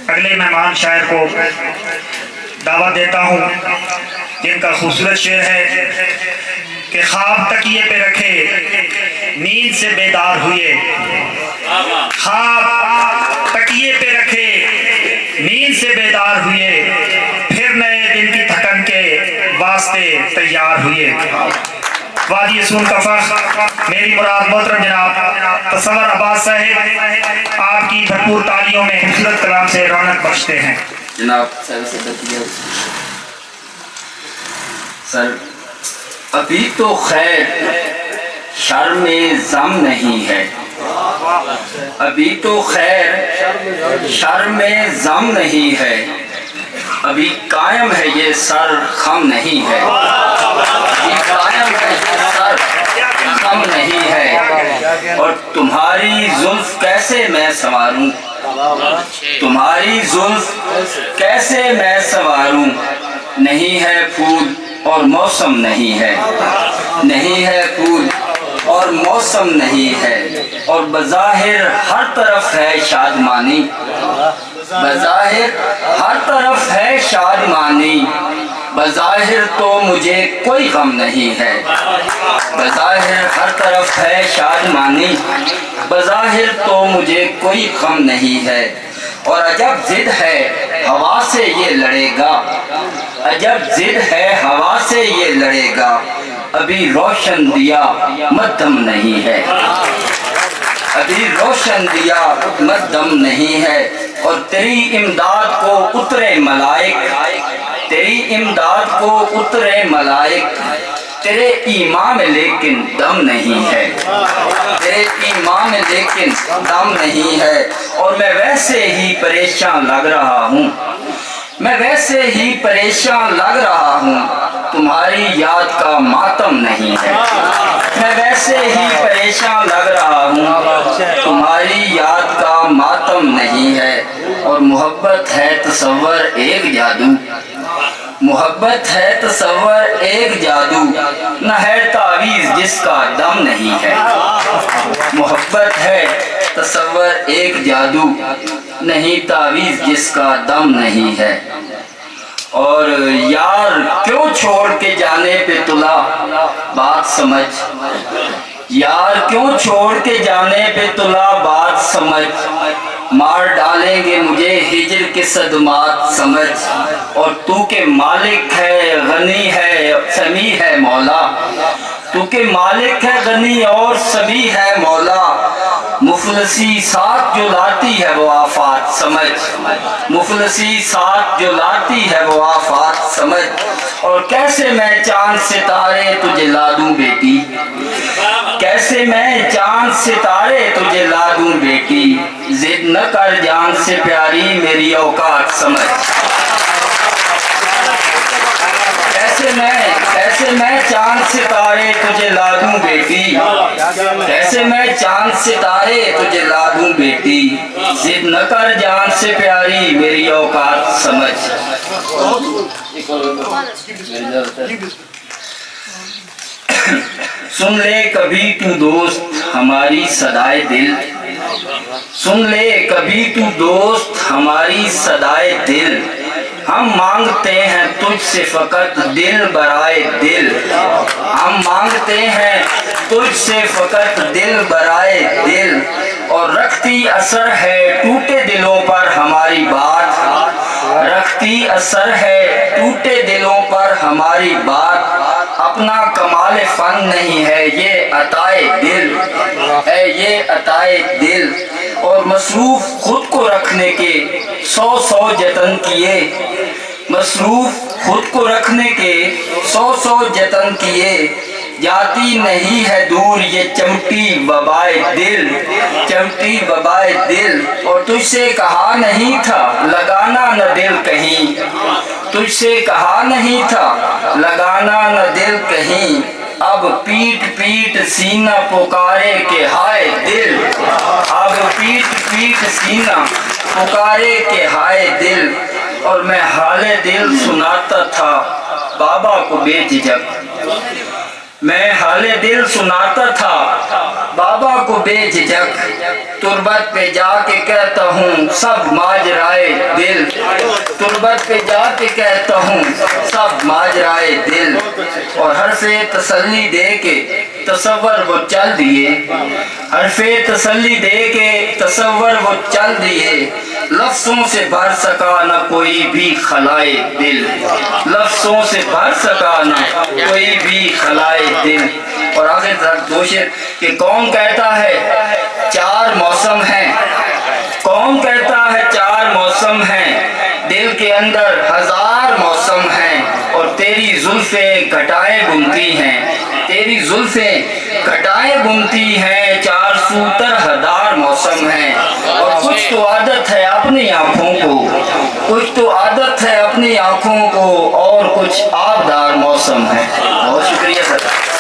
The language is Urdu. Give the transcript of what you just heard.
اگلے مہمان شاعر کو دعوت دیتا ہوں جن کا خوبصورت شعر ہے کہ خواب تکیے پہ رکھے نیند سے بیدار ہوئے، خواب تکیے پہ رکھے نیند سے بیدار ہوئے، پھر نئے دن کی تھکن کے واسطے تیار ہوئے۔ وادی سون کا فخر میری مراد محترم جناب تصور عباس صاحب آپ کی بھرپور تالیوں میں خوبصورت کلام سے رونق بخشتے ہیں۔ جناب سر، ابھی تو خیر شر میں غم نہیں ہے، ابھی تو خیر شر میں غم نہیں ہے، ابھی قائم ہے یہ سر خم نہیں ہے، ابھی قائم ہے یہ سر خم نہیں ہے، اور تمہاری زلف کیسے میں سنواروں، تمہاری زلف کیسے میں سنواروں، نہیں ہے پھول اور موسم نہیں ہے، نہیں ہے پھول اور موسم نہیں ہے، اور بظاہر ہر طرف ہے شادمانی، بظاہر ہر طرف ہے شادمانی، بظاہر تو مجھے کوئی غم نہیں ہے، بظاہر ہر طرف ہے شادمانی، بظاہر تو مجھے کوئی غم نہیں ہے، اور عجب ضد ہے ہوا سے یہ لڑے گا، عجب ضد ہے ہوا سے یہ لڑے گا، ابھی روشن دیا مدھم نہیں ہے، ابھی روشن دیا مدھم نہیں ہے، اور تیری امداد کو اترے ملائک، تیری امداد کو اترے ملائک، تیرے ایمان میں لیکن دم نہیں ہے، تیرے ایمان میں لیکن دم نہیں ہے، اور میں ویسے ہی پریشان لگ رہا ہوں، میں ویسے ہی پریشان لگ رہا ہوں، تمہاری یاد کا ماتم نہیں ہے، میں ویسے ہی پریشان لگ رہا ہوں، تمہاری یاد کا ماتم نہیں ہے، اور محبت ہے تصور ایک جادو، محبت ہے تصور ایک جادو، نہ ہے تعویذ جس کا دم نہیں ہے، محبت ہے تصور ایک جادو، نہیں تعویذ جس کا دم نہیں ہے، اور یار کیوں چھوڑ کے جانے پہ تلا بات سمجھ، یار کیوں چھوڑ کے جانے پہ تلا بات سمجھ، مار ڈالیں گے مجھے ہجر کے صدمات سمجھ، اور تو کہ مالک ہے غنی ہے سمیع ہے مولا، تو کہ مالک ہے غنی اور سمیع ہے مولا، مفلسی ساتھ جو لاتی ہے وہ آفات سمجھ، مفلسی ساتھ جو لاتی ہے وہ آفات سمجھ، اور کیسے میں چاند ستارے تجھے لا دوں بیٹی، کیسے میں چاند ستارے تجھے لا دوں بیٹی، ضد نہ کر جان سے پیاری میری اوقات سمجھ، کیسے میں چاند ستارے تجھے لا دوں بیٹی، کیسے میں چاند ستارے تجھے لا دوں بیٹی، ضد نہ کر جان سے پیاری میری اوقات سمجھ۔ سن لے کبھی تو دوست ہماری صدائے دل، سن لے کبھی تو دوست ہماری صدائے دل، ہم مانگتے ہیں تجھ سے فقط دل برائے دل، ہم مانگتے ہیں تجھ سے فقط دل برائے دل، اور رکھتی اثر ہے ٹوٹے دلوں پر ہماری بات، رکھتی اثر ہے ٹوٹے دلوں پر ہماری بات، اپنا کمال فن نہیں ہے یہ عطائے دل، ہے یہ عطائے دل، اور مصروف خود کو رکھنے کے 100 جتن کیے، مصروف خود کو رکھنے کے 100 جتن کیے، جاتی نہیں ہے دور یہ چمٹی وبائے دل، چمٹی وبائے دل، اور تجھ سے کہا نہیں تھا لگانا نہ دل کہیں، تجھ سے کہا نہیں تھا لگانا نہ دل کہیں، اب پیٹ پیٹ سینہ پکارے کہ ہائے دل، اب پیٹ پیٹ سینہ پکارے کہ ہائے دل، اور میں حال دل سناتا تھا بابا کو بے جھجک، میں حال دل سناتا تھا بابا کو بے جھجک، تربت پہ جا کے کہتا ہوں سب ماجرائے دل، تربت پہ جا کے کہتا ہوں سب ماجرائے دل، اور حرف تسلی دے کے تصور وہ چل دیے، حرف تسلی دے کے تصور وہ چل دیے، لفظوں سے بھر سکا نہ کوئی بھی خلائے دل، لفظوں سے بھر سکا نہ کوئی بھی خلائے دل۔ اور آخر تک دوشر کہ کون کہتا ہے چار موسم ہیں، کون کہتا ہے چار موسم ہیں، دل کے اندر ہزار موسم ہیں، اور تیری زلفیں گھٹائیں بنتی ہیں، تیری زلفیں گھٹائیں بنتی ہیں، چار سوتر ہزار موسم ہیں، اور کچھ تو عادت ہے اپنی آنکھوں کو، کچھ تو عادت ہے اپنی آنکھوں کو، اور کچھ آبدار موسم ہے۔ بہت شکریہ سر۔